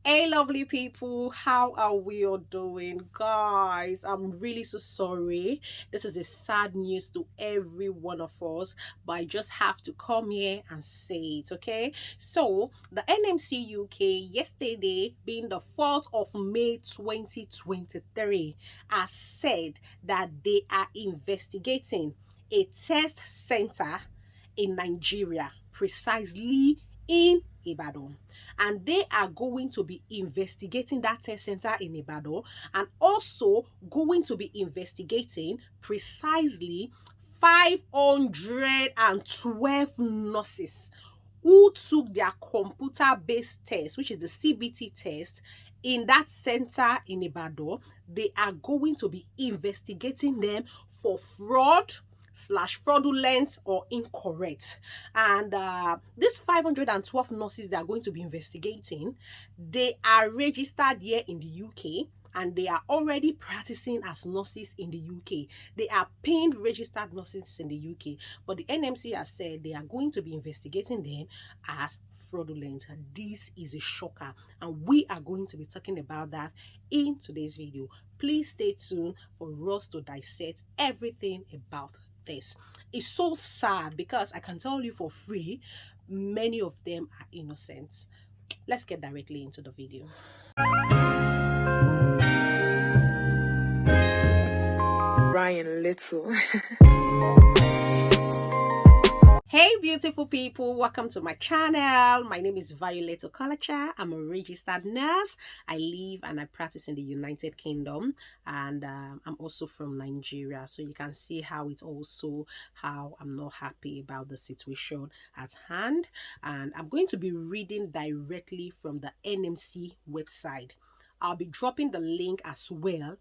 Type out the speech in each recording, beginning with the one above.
Hey, lovely people, how are we all doing? Guys, I'm really so sorry. This is a sad news to every one of us, but I just have to come here and say it, okay? So, the NMC UK yesterday, being the 4th of May 2023, has said that they are investigating a test center in Nigeria, precisely in Ibadan, and they are going to be investigating that test center in Ibadan and also going to be investigating precisely 512 nurses who took their computer-based test, which is the CBT test, in that center in Ibadan. They are going to be investigating them for fraudulent or incorrect. And these 512 nurses they are going to be investigating, they are registered here in the UK, and they are already practicing as nurses in the UK. They are paying registered nurses in the UK, but the NMC has said they are going to be investigating them as fraudulent. This is a shocker, and we are going to be talking about that in today's video. Please stay tuned for us to dissect everything about this. It's so sad because I can tell you for free, many of them are innocent. Let's get directly into the video. Ryan Little. Hey beautiful people, welcome to my channel. My name is Violet Okalacha. I'm a registered nurse. I live and I practice in the United Kingdom, and I'm also from Nigeria. So you can see how I'm not happy about the situation at hand. And I'm going to be reading directly from the NMC website. I'll be dropping the link as well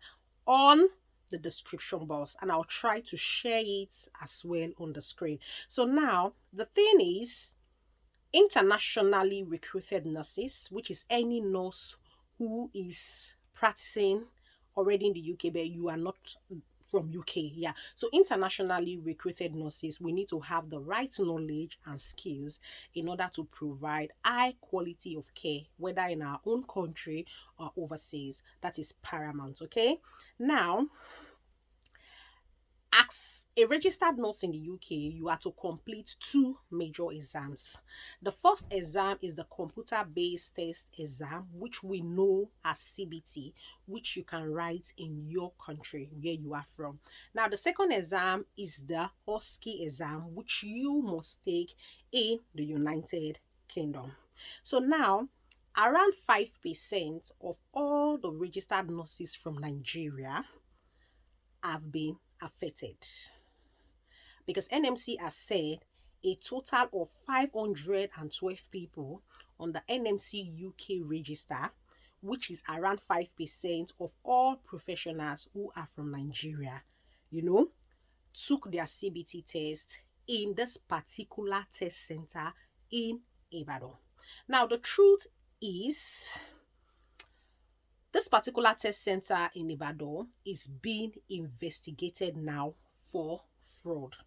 on the description box, and I'll try to share it as well on the screen. So now the thing is, internationally recruited nurses, which is any nurse who is practicing already in the UK but you are not from UK. Yeah, so internationally recruited nurses, we need to have the right knowledge and skills in order to provide high quality of care, whether in our own country or overseas. That is paramount. Okay, now, as a registered nurse in the UK, you are to complete two major exams. The first exam is the computer-based test exam, which we know as CBT, which you can write in your country where you are from. Now, the second exam is the OSCE exam, which you must take in the United Kingdom. So now, around 5% of all the registered nurses from Nigeria have been affected, because NMC has said a total of 512 people on the NMC UK register, which is around 5% of all professionals who are from Nigeria, took their CBT test in this particular test center in Ibadan. Now, the truth is, this particular test center in Ibadan is being investigated now for fraud,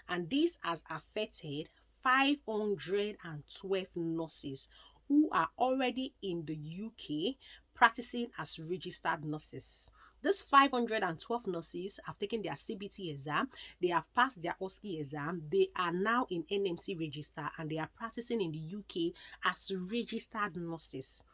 and this has affected 512 nurses who are already in the UK practicing as registered nurses. These 512 nurses have taken their CBT exam, they have passed their OSCE exam, they are now in NMC register, and they are practicing in the UK as registered nurses.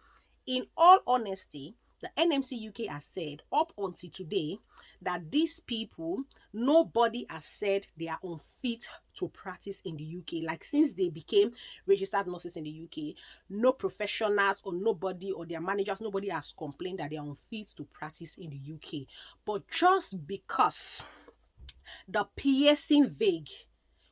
In all honesty, the NMC UK has said up until today that these people, nobody has said they are unfit to practice in the UK. Like, since they became registered nurses in the UK, no professionals or nobody or their managers, nobody has complained that they are unfit to practice in the UK. But just because the piercing vague,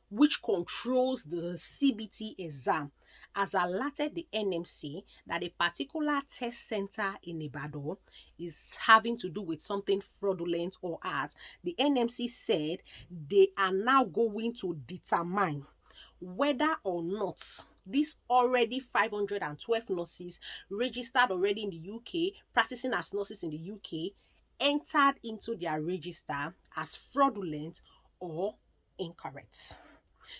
which controls the CBT exam, has alerted the NMC that a particular test center in Ibadan is having to do with something fraudulent or art. The NMC said they are now going to determine whether or not these already 512 nurses registered already in the UK, practicing as nurses in the UK, entered into their register as fraudulent or incorrect.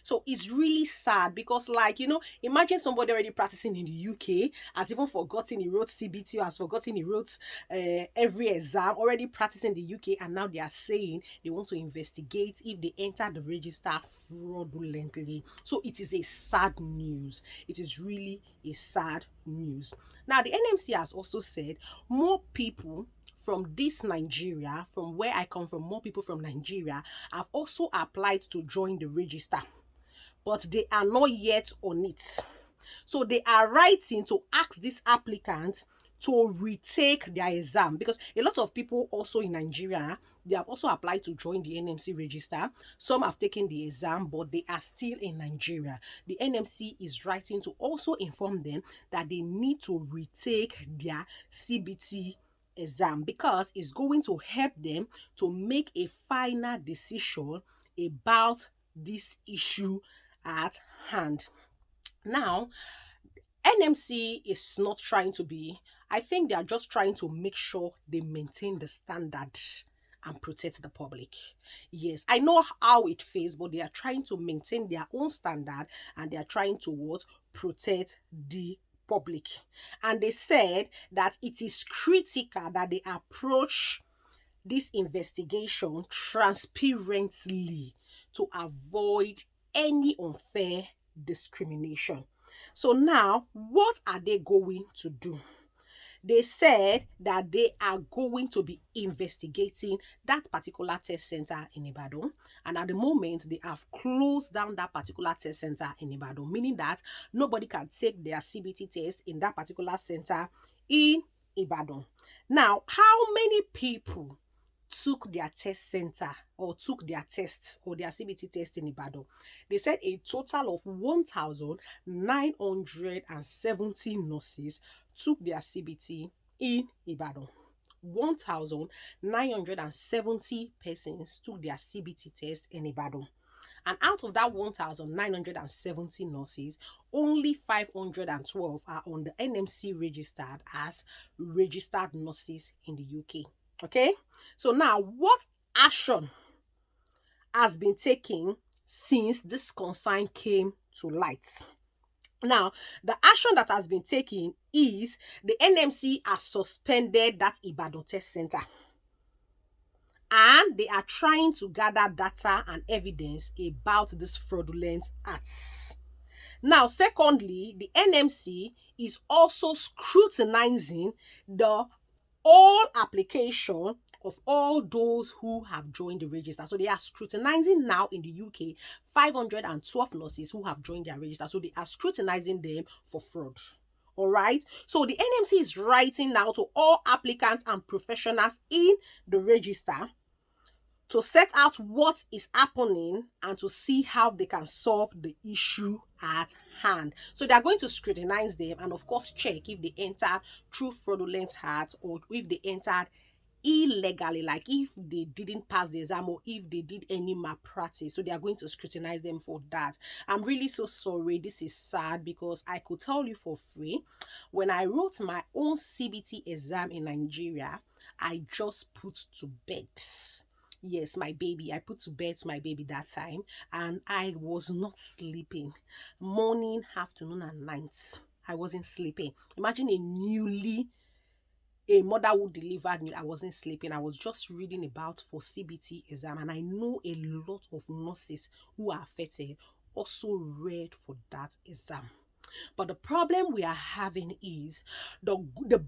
So it's really sad because, like, imagine somebody already practicing in the UK, has even forgotten he wrote CBT, or has forgotten he wrote every exam, already practicing in the UK, and now they are saying they want to investigate if they entered the register fraudulently. So it is a sad news. It is really a sad news. Now, the NMC has also said more people from this Nigeria, from where I come from, more people from Nigeria have also applied to join the register, but they are not yet on it. So they are writing to ask these applicants to retake their exam, because a lot of people also in Nigeria, they have also applied to join the NMC register. Some have taken the exam, but they are still in Nigeria. The NMC is writing to also inform them that they need to retake their CBT exam, because it's going to help them to make a final decision about this issue at hand. Now, NMC is not trying to be, I think they are just trying to make sure they maintain the standard and protect the public. Yes, I know how it feels, but they are trying to maintain their own standard, and they are trying to what? Protect the public. And they said that it is critical that they approach this investigation transparently to avoid any unfair discrimination. So now, what are they going to do? They said that they are going to be investigating that particular test center in Ibadan. And at the moment, they have closed down that particular test center in Ibadan, meaning that nobody can take their CBT test in that particular center in Ibadan. Now, how many people took their test center, or took their tests, or their CBT test in Ibadan? They said a total of 1,970 nurses took their CBT in Ibadan. 1,970 persons took their CBT test in Ibadan. And out of that 1,970 nurses, only 512 are on the NMC registered as registered nurses in the UK. Okay? So now, what action has been taken since this concern came to light? Now, the action that has been taken is the NMC has suspended that Ibadan test center, and they are trying to gather data and evidence about this fraudulent acts. Now, secondly, the NMC is also scrutinizing the all application of all those who have joined the register. So they are scrutinizing now in the UK 512 nurses who have joined their register. So they are scrutinizing them for fraud. All right. So the NMC is writing now to all applicants and professionals in the register to set out what is happening and to see how they can solve the issue at hand. So they are going to scrutinize them and, of course, check if they entered through fraudulent acts, or if they entered illegally, like if they didn't pass the exam, or if they did any malpractice. So they are going to scrutinize them for that. I'm really so sorry. This is sad, because I could tell you for free, when I wrote my own CBT exam in Nigeria, I just put to bed. Yes, my baby. I put to bed my baby that time, and I was not sleeping. Morning, afternoon, and night, I wasn't sleeping. Imagine a mother who delivered me. I wasn't sleeping. I was just reading about for CBT exam, and I know a lot of nurses who are affected also read for that exam. But the problem we are having is the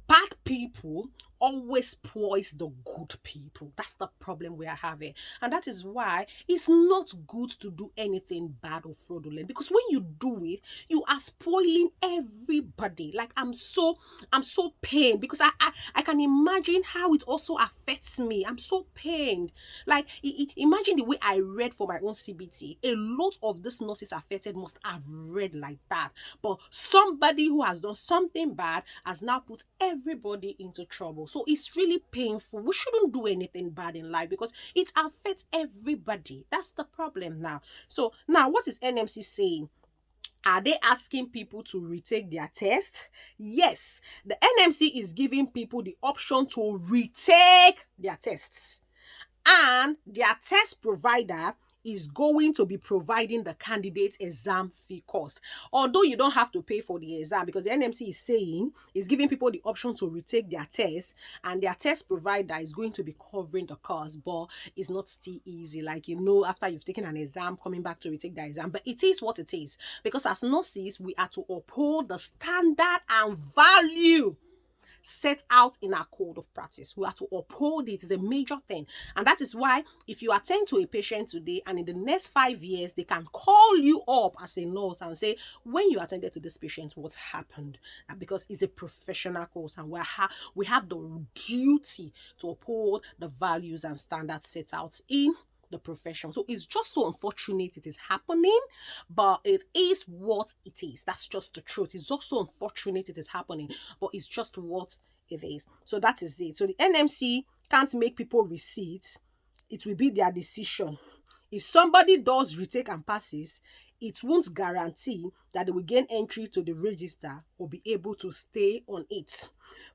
bad people always spoils the good people. That's the problem we are having. And that is why it's not good to do anything bad or fraudulent, because when you do it, you are spoiling everybody. Like, I'm so pained, because I can imagine how it also affects me. I'm so pained. Like, imagine the way I read for my own CBT. A lot of these nurses affected must have read like that. But somebody who has done something bad has now put everybody into trouble. So it's really painful. We shouldn't do anything bad in life, because it affects everybody. That's the problem now. So now, what is NMC saying? Are they asking people to retake their test? Yes, the NMC is giving people the option to retake their tests. And their test provider is going to be providing the candidate's exam fee cost. Although you don't have to pay for the exam, because the NMC is saying, is giving people the option to retake their test, and their test provider is going to be covering the cost, but it's not still easy. Like, after you've taken an exam, coming back to retake the exam. But it is what it is, because as nurses, we are to uphold the standard and value set out in our code of practice. We are to uphold it. It's a major thing. And that is why if you attend to a patient today and in the next 5 years, they can call you up as a nurse and say, when you attended to this patient, what happened? Because it's a professional course, and we have the duty to uphold the values and standards set out in the profession. So it's just so unfortunate it is happening, but it is what it is. That's just the truth. It's just so unfortunate it is happening, but it's just what it is. So that is it. So the NMC can't make people receipts. It will be their decision. If somebody does retake and passes, it won't guarantee that they will gain entry to the register or be able to stay on it.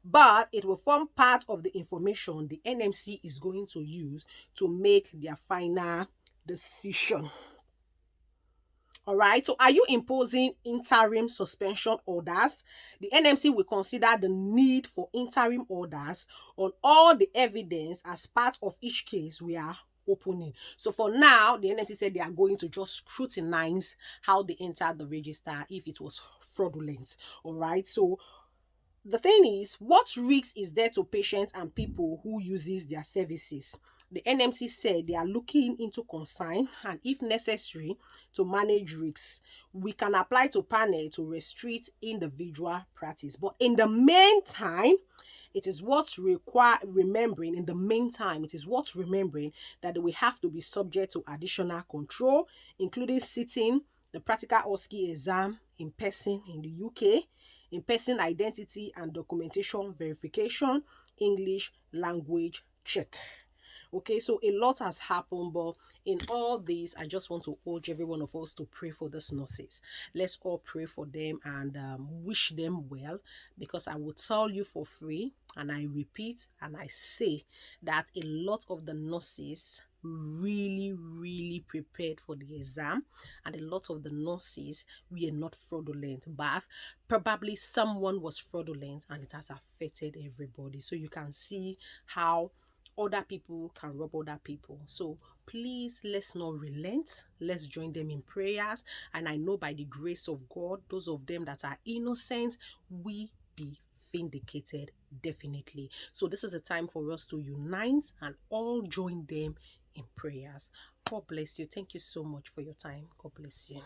But it will form part of the information the NMC is going to use to make their final decision. All right. So are you imposing interim suspension orders? The NMC will consider the need for interim orders on all the evidence as part of each case we are opening. So for now, the NMC said they are going to just scrutinize how they entered the register if it was fraudulent. All right. So the thing is, what risk is there to patients and people who uses their services? The NMC said they are looking into concern and, if necessary, to manage risks. We can apply to panel to restrict individual practice. But in the meantime, it is what's remembering that we have to be subject to additional control, including sitting the practical OSCE exam in person in the UK, in-person identity and documentation verification, English language check. Okay, so a lot has happened, but in all this, I just want to urge every one of us to pray for these nurses. Let's all pray for them and wish them well, because I will tell you for free, and I repeat and I say that a lot of the nurses really prepared for the exam, and a lot of the nurses were not fraudulent, but probably someone was fraudulent and it has affected everybody. So you can see how other people can rob other people. So please, let's not relent. Let's join them in prayers. And I know by the grace of God, those of them that are innocent will be vindicated, definitely. So this is a time for us to unite and all join them in prayers. God bless you. Thank you so much for your time. God bless you.